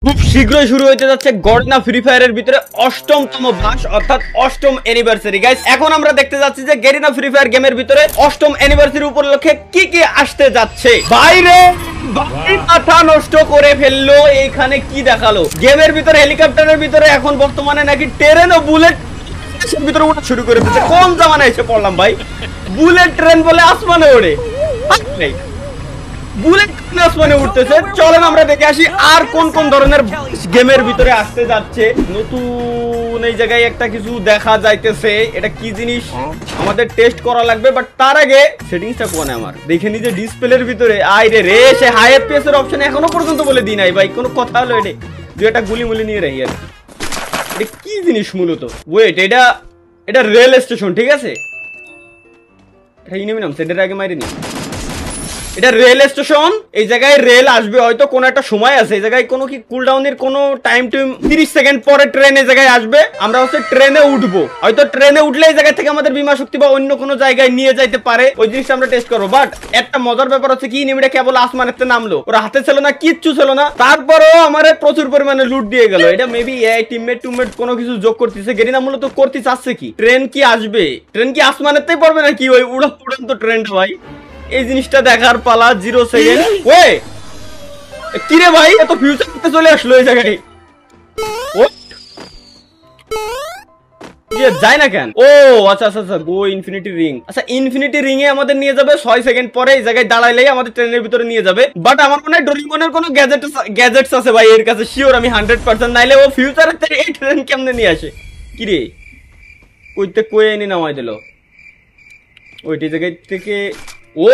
খুব শীঘ্রই শুরু হতে যাচ্ছে গর্ডনা ফ্রি ফায়ারের ভিতরে ৮ম মাস অর্থাৎ ৮ম অ্যানিভার্সারি গাইস। এখন আমরা দেখতে যাচ্ছি যে গেরিনা ফ্রি ফায়ার গেমের ভিতরে ৮ম অ্যানিভার্সারি উপলক্ষে কি কি আসতে যাচ্ছে। বাইরে মাথা নষ্ট করে ফেললো। এইখানে কি দেখালো গেমের ভিতরে হেলিকপ্টারের ভিতরে এখন বর্তমানে নাকি ট্রেন ও বুলেট ভিতরে ওঠা শুরু করে দিচ্ছে। কোন জামানায় এসে পড়লাম ভাই, বুলেট ট্রেন বলে আসমানে ওড়ে, বুলেট আসমানে উঠতেছে। চলেন আমরা দেখে আসি আর কোন কোন ধরনের গেমের ভিতরে আসতে যাচ্ছে। নতুন এই জায়গায় একটা কিছু দেখা যাইতেছে, এটা কি জিনিস আমাদের টেস্ট করা লাগবে। বাট তার আগে সেটিংসটা কোনে আমার দেখে নিয়ে যে ডিসপ্লের ভিতরে আইরে রে সে হাই এফপিএস এর অপশন এখনো পর্যন্ত বলে দিই নাই ভাই, কোনো কথা হলো এটা যে একটা গুলি মুলি নিয়ে রাখি আর এটা কি জিনিস মূলত। ওয়েট, এটা রেল স্টেশন, ঠিক আছে? এটা ইনেমি নাম সেটার আগে মারিনি। এটা রেল স্টেশন, এই জায়গায় রেল আসবে হয়তো কোন একটা সময় আছে। এই জায়গায় কোনো কি কুলডাউনের কোনো টাইম 30 সেকেন্ড পরে ট্রেন এই জায়গায় আসবে। আমরা হচ্ছে ট্রেনে উঠবো, হয়তো ট্রেনে উঠলে এই জায়গা থেকে আমাদের বিমা শক্তি বা অন্য কোনো জায়গায় নিয়ে যাইতে পারে। ওই জিনিসটা আমরা টেস্ট করবো। বাট একটা মজার ব্যাপার হচ্ছে কি, নিমিটা কেবল আসমানেতে নামলো, ওরা হাতে ছিল না, কিচ্ছু ছিল না, তারপরেও আমার প্রচুর পরিমাণে লুট দিয়ে গেল। এটা মেবি এআই টিমমেট কোনো কিছু যোগ করতেছে। গেরিনা মূলত করতে চাচ্ছে কি, ট্রেন কি আসবে, ট্রেন কি আসমানেতেই পড়বে নাকি ওই উড়ন্ত ট্রেনটা ভাই। এই জিনিসটা দেখার পালা। 0 সেকেন্ড। ওয়ে কিরে ভাই, এত ফিউচার করতে চলে আসলো এই জায়গায়, ও যায় না কেন? ও আচ্ছা আচ্ছা আচ্ছা, গো ইনফিনিটি রিং। আচ্ছা ইনফিনিটি রিং এ আমাদের নিয়ে যাবে 6 সেকেন্ড পরে। এই জায়গায় দাঁড়াইলেই আমাদের ট্রেনের ভিতরে নিয়ে যাবে। বাট আমার মনে হয় ডোরিমনের কোনো গ্যাজেটস আছে ভাই এর কাছে, শিওর আমি 100%। নাইলে ও ফিউচারে এই ট্রেন কেমনে নিয়ে আসে? কিরে কইতে কয়ে এনে নামাই দিল ওইটি জায়গা থেকে। ও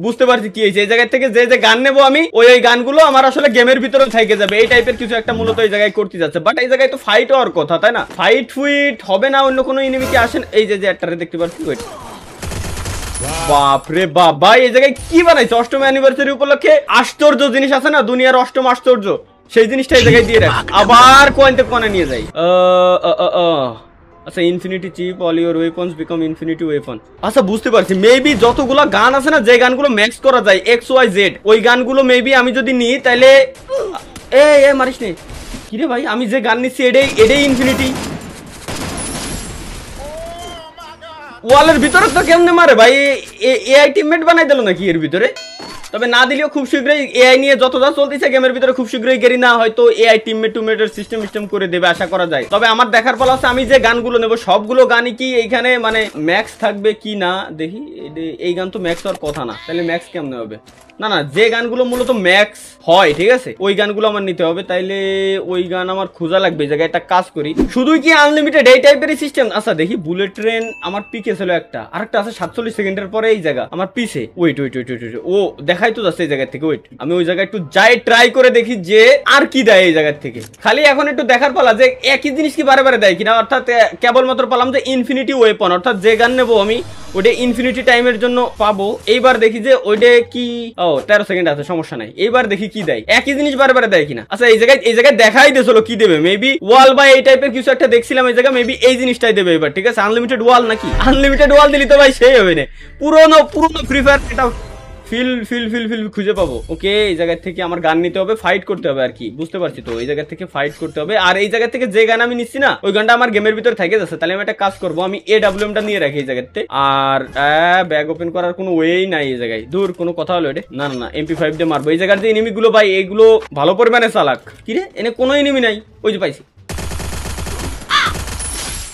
বুঝতে পারছি কি হয়েছে। এই জায়গা থেকে যে গান নেবো আমি, ওই গানগুলো আমার আসলে গেমের ভিতরে থেকে যাবে। এই টাইপের কিছু একটা মূলত এই জায়গায় করতে যাচ্ছে। বাট এই জায়গায় তো ফাইট হওয়ার কথা, তাই না? ফাইট ফুইট হবে না, অন্য কোনো এনিমি কি আসেন? এই যে একটারে দেখতে পাচ্ছি। ওয়েট, বাপরে বাপ ভাই, এই জায়গায় কি বানাইছে ৮ম অ্যানিভার্সারি উপলক্ষে? আশ্চর্য জিনিস আছে না, দুনিয়ার ৮ম আশ্চর্য, সেই জিনিসটা এই জায়গায় দিয়ে রাখ। আবার কোনে নিয়ে যাই। আচ্ছা infinity chip, all your weapons become infinity weapon. আচ্ছা বুঝতে পারছি, মেবি যতগুলো গান আছে না, যে গানগুলো ম্যাক্স করা যায় XYZ, ওই গানগুলো মেবি আমি যদি নিই তাহলে এ মারিস নে। কিরে ভাই, আমি যে গান নিচ্ছি এটাই ইনফিনিটি। ওয়ালের ভিতরে তো কেমনে মারে ভাই? এআই টিমমেট বানাই দিল নাকি এর ভিতরে? তবে না দিলেও খুব শীঘ্রই এআই নিয়ে যত যা চলতেছে গেমের ভিতরে, খুব শীঘ্রই গেরিনা হয়তো এআই টিমমেটের সিস্টেম করে দেবে, আশা করা যায়। তবে আমার দেখার ফল আছে আমি যে গানগুলো নেব সবগুলো গানই কি এইখানে মানে ম্যাক্স থাকবে কি না দেখি। এই গান তো ম্যাক্স হওয়ার কথা না, তাহলে ম্যাক্স কেমনে হবে? না না, যে গানগুলো মূলত ম্যাক্স হয়, ঠিক আছে, ওই গানগুলো আমার নিতে হবে। তাইলে ওই গান আমার খোঁজা লাগবে। জায়গায় একটা কাজ করি, শুধুই কি আনলিমিটেড এই টাইপেরই সিস্টেম? আচ্ছা দেখি, বুলেট ট্রেন আমার পিকে ছিল একটা, আরেকটা আছে 47 সেকেন্ডের পরে এই জায়গা আমার পিছে। ওয়েট, ও দেখাই তো যাচ্ছে এই জায়গা থেকে। ওয়েট, আমি ওই জায়গায় একটু যাই ট্রাই করে দেখি যে আর কি দেয় এই জায়গা থেকে। খালি এখন একটু দেখার পালা যে একই জিনিস কি বারে বারে দেয় কিনা। অর্থাৎ কেবলমাত্র পালাম যে ইনফিনিটি ওয়েপন, অর্থাৎ যে গান নেবো আমি ওইটা ইনফিনিটি টাইমের জন্য পাবো। এইবার দেখি যে ওইটা কি, ও 13 সেকেন্ড আছে, সমস্যা নাই। এইবার দেখি কি দেয়, একই জিনিস বারে বারে দেয় কিনা। আচ্ছা এই জায়গায় দেখাই দিয়েছিল কি দেবে, মেবি ওয়াল বা এই টাইপের কিছু একটা দেখছিলাম এই জায়গায়, মেবি এই জিনিসটাই দেবে এবার, ঠিক আছে? আনলিমিটেড ওয়াল নাকি? আনলিমিটেড ওয়াল দিলি তো ভাই সেই হবে না, পুরোনো ফ্রি ফায়ার এটা ফিল খুঁজে পাবো। ওকে, এই জায়গা থেকে আমার গান নিতে হবে, ফাইট করতে হবে আর কি, বুঝতে পারছি তো। এই জায়গা থেকে ফাইট করতে হবে। আর এই জায়গা থেকে যে গান আমি নিচ্ছি না, ওই গানটা আমার গেমের ভিতরে থেকে যাচ্ছে। তাহলে আমি একটা কাজ করবো, আমি AWM টা নিয়ে রাখি এই জায়গাতে। আর ব্যাগ ওপেন করার কোনো ওয়েই নাই এই জায়গায়। দূর, কোনো কথা হলো এটা? না না, MP5 দিয়ে মারবো। এই জায়গার যে এনিমি গুলো ভাই, এইগুলো ভালো পরিমাণে চালাক। কিরে, এনে কোনো এনিমি নাই? ওই যে পাইছি।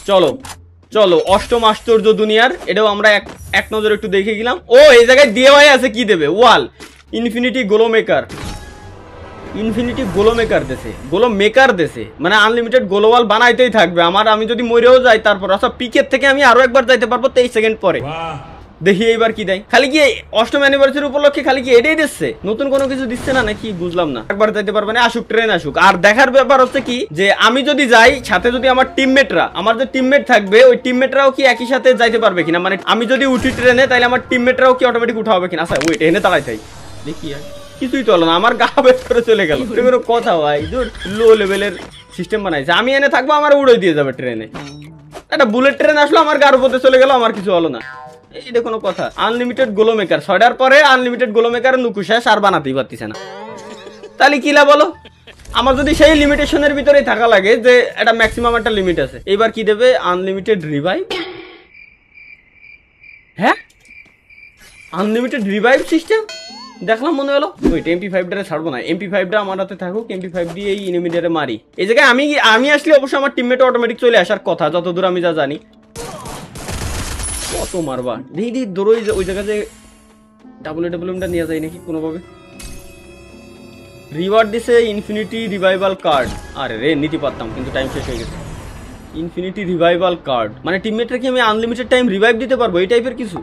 চলো ৮ম আশ্চর্য দুনিয়ার, এটাও আমরা এক নজর একটু দেখে গেলাম। ও এই জায়গায় দিয়ে ভাই আছে কি দেবে? ওয়াল ইনফিনিটি গোলো মেকার দেশে, মানে আনলিমিটেড গোলো ওয়াল বানাইতেই থাকবে আমার। আমি যদি মরেও যাই তারপর। আচ্ছা পিকের থেকে আমি আরো একবার যাইতে পারবো 23 সেকেন্ড পরে। দেখি এইবার কি দেয়। খালি কি ৮ম অ্যানিভার্সারি উপলক্ষে খালি কি এটাই দিচ্ছে, নতুন কোনো কিছু দিচ্ছে না নাকি? বুঝলাম না। একবার যাইতে পারবে না, আসুক ট্রেন আসুক। আর দেখার ব্যাপার হচ্ছে কি, যে আমি যদি যাই সাথে যদি আমার যে টিমমেট থাকবে, ওই টিমমেটরাও কি একই সাথে যাইতে পারবে কিনা। মানে আমি যদি উঠি ট্রেনে, তাহলে আমার টিমমেটরাও কি অটোমেটিক উঠা হবে কিনা। আচ্ছা ওই ট্রেনে দাঁড়াই থাই, দেখি আর কিছুই তো হলো না, আমার গা বের করে চলে গেল। কোনো কথা ভাই, লো লেভেলের সিস্টেম বানাইছে। আমি এনে থাকবো, আমার উড়ে দিয়ে যাবে ট্রেনে। একটা বুলেট ট্রেন আসলো, আমার গার উপরে চলে গেল, আমার কিছু হলো না। এইটা কোনো কথা? আনলিমিটেড গোলো মেকার 6টার পরে আনলিমিটেড গোলো মেকার নুকু শেষ, আর বানাতেই পারতেছে না। তাহলে কি লাভ বলো? আমার যদি সেই লিমিটেশনের ভিতরেই থাকা লাগে যে একটা ম্যাক্সিমাম একটা লিমিট আছে, এবার কি দেবে? Unlimited revive. হ্যাঁ, আনলিমিটেড রিভাইভ সিস্টেম দেখলাম, মনে হলো ওই MP5টারে ছাড়বো না, MP5টা আমার হাতে থাকুক, MP5 দিয়ে এই এনিমিটারে মারি। এই জায়গায় আমি আসলে অবশ্যই আমার টিমমেট অটোমেটিক চলে আসার কথা, যতদূর আমি যা জানি। কত মারবা দিদি দৌড়ই, ওই জায়গাতে WWMটা নিয়ে যায় নাকি কোনোভাবে। রিওয়ার্ড দিছে ইনফিনিটি রিভাইভাল কার্ড। আরে রে, নিতে পারতাম কিন্তু টাইম শেষ হয়ে গেছে। ইনফিনিটি রিভাইভাল কার্ড মানে টিমমেটরা কি আমি আনলিমিটেড টাইম রিভাইভ দিতে পারবো, এই টাইপের কিছু।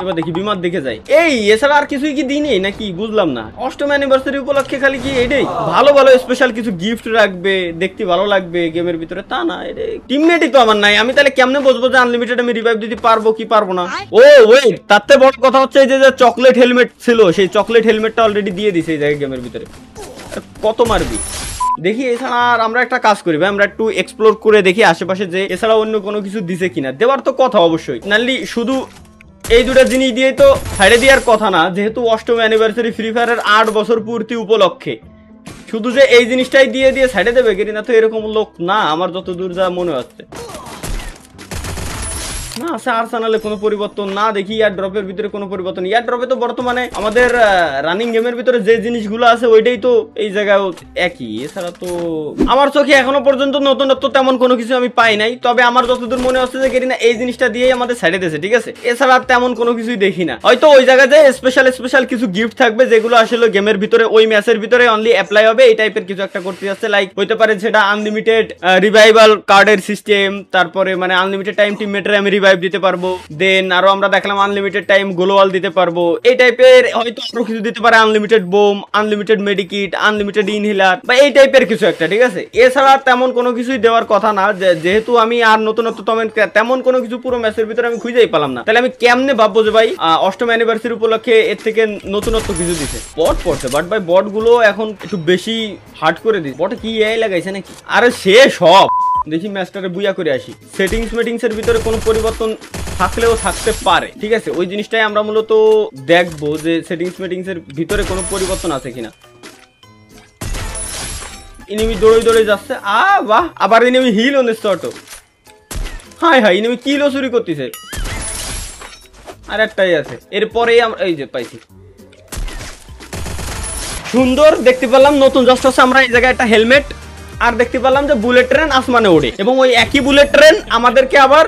এবার দেখি বিমার দেখে যাই। এই এছাড়া আর কিছুই কি দিনে নাকি বুঝলাম না। অষ্টম অ্যানিভার্সারি উপলক্ষে খালি কি এটাই? ভালো ভালো স্পেশাল কিছু গিফট রাখবে, দেখতে ভালো লাগবে গেমের ভিতরে, তা না। টিমমেটই তো আমার নাই, আমি তাহলে কেমনে বুঝবো যে আনলিমিটেড আমি রিভাইভ দিতে পারবো কি পারবো না? ও ওয়েট, তাতে বড় কথা হচ্ছে যে চকলেট হেলমেট ছিল, সেই চকলেট হেলমেটটা অলরেডি দিয়ে দিছে এই জায়গায় গেমের ভিতরে। কত মারবি দেখি। এছাড়া আর আমরা একটা কাজ করি ভাই, আমরা একটু এক্সপ্লোর করে দেখি আশেপাশে যে এছাড়া অন্য কোনো কিছু দিছে কিনা। দেওয়ার তো কথা অবশ্যই, নাহলে শুধু এই দুটা জিনিস দিয়ে তো ছাড়ে দেওয়ার কথা না। যেহেতু অষ্টম অ্যানিভার্সারি ফ্রি ফায়ারের 8 বছর পূর্তি উপলক্ষে শুধু যে এই জিনিসটাই দিয়ে ছাড়ে দেবে কিনা, তো এরকম লোক না আমার যতদূর যা মনে হচ্ছে। না আছে আর্সেনালে কোনো পরিবর্তন না দেখি, ইয়ার ড্রপের ভিতরে কোনো পরিবর্তন। ইয়ার ড্রপে তো বর্তমানে আমাদের রানিং গেমের ভিতরে যে জিনিসগুলো আছে ওইটাই তো এই জায়গায় একই। এছাড়া তো আমার চোখে এখনো পর্যন্ত নতুনত্ব তেমন কোনো কিছু আমি পাই নাই। তবে আমার যতদূর মনে হচ্ছে যে গেরিনা এই জিনিসটা দিয়েই আমাদের সাইডে দিয়েছে, ঠিক আছে। এছাড়া তেমন কোনো কিছুই দেখি না। হয়তো ওই জায়গায় যে স্পেশাল কিছু গিফট থাকবে যেগুলো আসলে গেমের ভিতরে ওই ম্যাচের ভিতরে অনলি অ্যাপ্লাই হবে, এই টাইপের কিছু একটা করতে যাচ্ছে। লাইক হইতে পারে সেটা আনলিমিটেড রিভাইভাল কার্ডের সিস্টেম, তারপরে মানে আনলিমিটেড টাইম টিমমেটরে আমি রিভাইভ দিতে পারবো। দেন আরো আমরা দেখলাম আনলিমিটেড টাইম গ্লোবাল দিতে পারবো, এই টাইপের হয়তো আরো কিছু দিতে পারে। Unlimited bomb, unlimited medikit, unlimited inhaler বা এই টাইপের কিছু একটা, ঠিক আছে। এছাড়া তেমন কোনো কিছুই দেওয়ার কথা না, যেহেতু আমি আর নতুনত্ব তেমন কোনো কিছু পুরো ম্যাচের ভিতরে আমি খুঁজেই পেলাম না। তাহলে আমি কেমনে ভাববো যে ভাই অষ্টম অ্যানিভার্সারি উপলক্ষে এর থেকে নতুনত্ব কিছু দিছে। বট পড়ছে, বাট ভাই বট গুলো এখন একটু বেশি হার্ড করে দিচ্ছে। বটে কি এআই লাগাইছে নাকি? আরে সে সব দেখি ম্যাচটারে বুইয়া করে আসি। সেটিংস এর ভিতরে কোনো পরিবর্তন থাকলেও থাকতে পারে, ঠিক আছে। ওই জিনিসটাই আমরা মূলত দেখবো যে সেটিংস এর ভিতরে কোনো পরিবর্তন আছে কিনা। ইনিমি দৌড়ে যাচ্ছে, বাহ, আবার ইনিমি হিল অন স্পট। হাই ইনিমি কিলো চুরি করতেছে। আর একটাই আছে, এরপরেই আমরা এই যে পাইছি। সুন্দর দেখতে পেলাম নতুন জাস্ট হচ্ছে আমরা এই জায়গায় একটা হেলমেট, আর দেখতে পেলাম যে বুলেট ট্রেন আসমানে ওড়ে, এবং ওই একই বুলেট ট্রেন আমাদেরকে আবার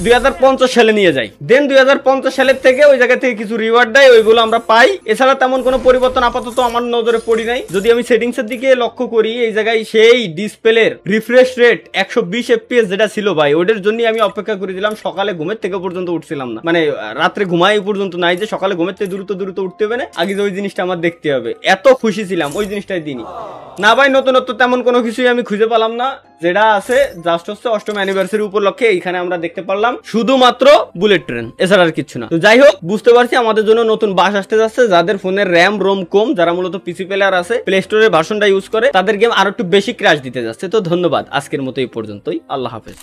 2050 সালে নিয়ে যায়। দেন 2050 সালের থেকে ওই জায়গা থেকে কিছু রিওয়ার্ড দেয়, ওইগুলো আমরা পাই। এছাড়া তেমন কোনো পরিবর্তন আপাতত আমার নজরে পড়ি নাই। যদি আমি সেটিংস এর দিকে লক্ষ্য করি, এই জায়গায় সেই ডিসপ্লের রিফ্রেশ রেট 120 FPS যেটা ছিল ভাই, ওইটার জন্য আমি অপেক্ষা করেছিলাম। সকালে ঘুমের থেকে পর্যন্ত উঠছিলাম না, মানে রাত্রে ঘুমাই পর্যন্ত নাই যে সকালে ঘুমের থেকে দ্রুত উঠতে হবে না, আগে যে ওই জিনিসটা আমার দেখতে হবে। এত খুশি ছিলাম ওই জিনিসটাই দিনই না ভাই। নতুনত্ব তেমন কোনো কিছুই আমি খুঁজে পেলাম না। যেটা আছে জাস্ট হচ্ছে অষ্টম অ্যানিভার্সারি উপলক্ষে এইখানে আমরা দেখতে পারলাম শুধুমাত্র বুলেট ট্রেন, এছাড়া আর কিছু না। তো যাই হোক, বুঝতে পারছি আমাদের জন্য নতুন বাস আসতে যাচ্ছে। যাদের ফোনের র্যাম রোম কম, যারা মূলত পিসি প্লেয়ার আছে, প্লে স্টোরের ভার্সনটা ইউজ করে, তাদের গেম আরো একটু বেশি ক্র্যাশ দিতে যাচ্ছে। তো ধন্যবাদ, আজকের মতো এই পর্যন্তই। আল্লাহ হাফেজ।